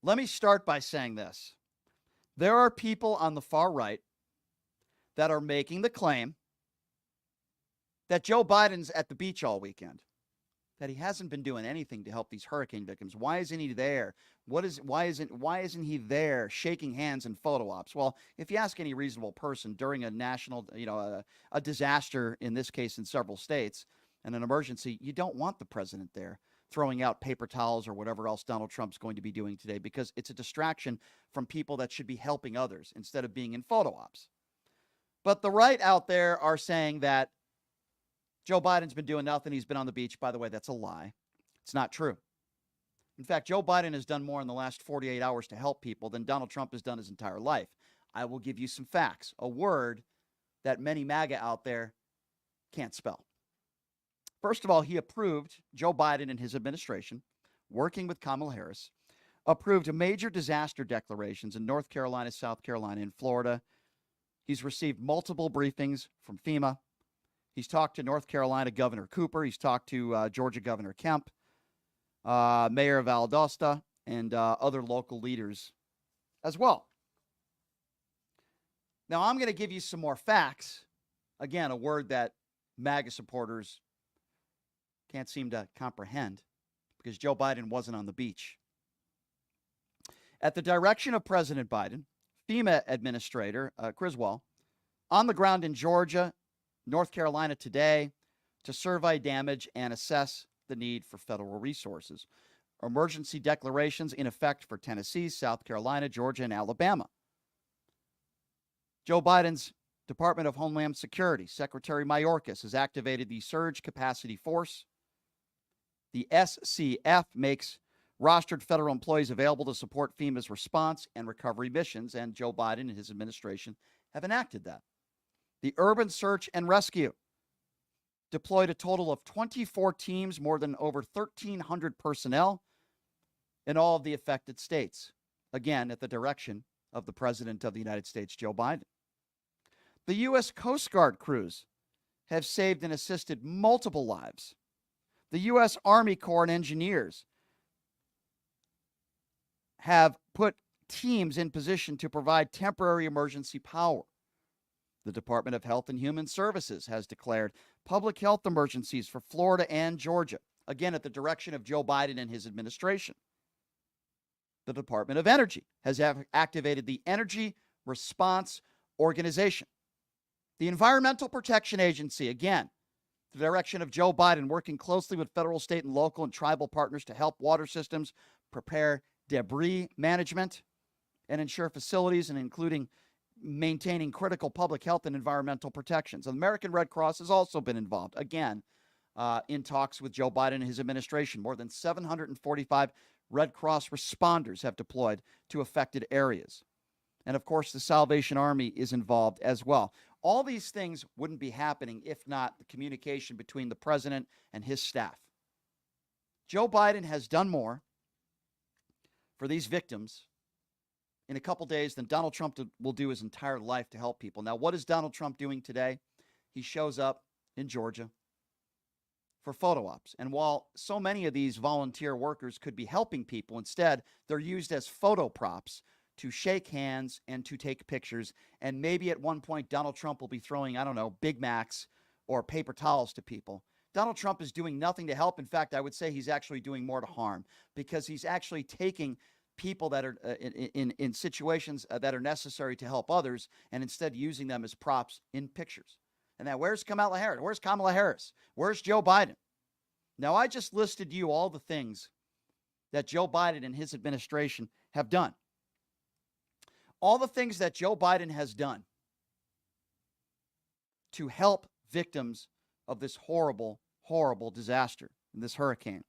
Let me start by saying this. There are people on the far right that are making the claim that Joe Biden's at the beach all weekend, that he hasn't been doing anything to help these hurricane victims. Why isn't he there? Why isn't he there shaking hands in photo ops? Well, if you ask any reasonable person during a national, a disaster, in this case in several states, and an emergency, you don't want the president there throwing out paper towels or whatever else Donald Trump's going to be doing today, because it's a distraction from people that should be helping others instead of being in photo ops. But the right out there are saying that Joe Biden's been doing nothing. He's been on the beach. By the way, that's a lie. It's not true. In fact, Joe Biden has done more in the last 48 hours to help people than Donald Trump has done his entire life. I will give you some facts, a word that many MAGA out there can't spell. First of all, he approved, Joe Biden and his administration, working with Kamala Harris, approved major disaster declarations in North Carolina, South Carolina, and Florida. He's received multiple briefings from FEMA. He's talked to North Carolina Governor Cooper. He's talked to Georgia Governor Kemp, Mayor Valdosta, and other local leaders as well. Now, I'm going to give you some more facts. Again, a word that MAGA supporters can't seem to comprehend, because Joe Biden wasn't on the beach. At the direction of President Biden, FEMA Administrator Criswell, on the ground in Georgia, North Carolina today, to survey damage and assess the need for federal resources. Emergency declarations in effect for Tennessee, South Carolina, Georgia, and Alabama. Joe Biden's Department of Homeland Security, Secretary Mayorkas, has activated the Surge Capacity Force. The SCF makes rostered federal employees available to support FEMA's response and recovery missions, and Joe Biden and his administration have enacted that. The Urban Search and Rescue deployed a total of 24 teams, more than over 1,300 personnel in all of the affected states, again, at the direction of the President of the United States, Joe Biden. The U.S. Coast Guard crews have saved and assisted multiple lives. The U.S. Army Corps and engineers have put teams in position to provide temporary emergency power. The Department of Health and Human Services has declared public health emergencies for Florida and Georgia, again, at the direction of Joe Biden and his administration. The Department of Energy has activated the Energy Response Organization. The Environmental Protection Agency, again, the direction of Joe Biden, working closely with federal, state, and local and tribal partners to help water systems prepare debris management and ensure facilities, and including maintaining critical public health and environmental protections. The American Red Cross has also been involved, again, in talks with Joe Biden and his administration. More than 745 Red Cross responders have deployed to affected areas. And of course, the Salvation Army is involved as well. All these things wouldn't be happening if not the communication between the president and his staff. Joe Biden has done more for these victims in a couple days than Donald Trump will do his entire life to help people. Now, what is Donald Trump doing today? He shows up in Georgia for photo ops. And while so many of these volunteer workers could be helping people, instead, they're used as photo props to shake hands and to take pictures. And maybe at one point, Donald Trump will be throwing, I don't know, Big Macs or paper towels to people. Donald Trump is doing nothing to help. In fact, I would say he's actually doing more to harm, because he's actually taking people that are in situations that are necessary to help others, and instead using them as props in pictures. And now, where's Kamala Harris? Where's Kamala Harris? Where's Joe Biden? Now, I just listed you all the things that Joe Biden and his administration have done. All the things that Joe Biden has done to help victims of this horrible, horrible disaster, this hurricane.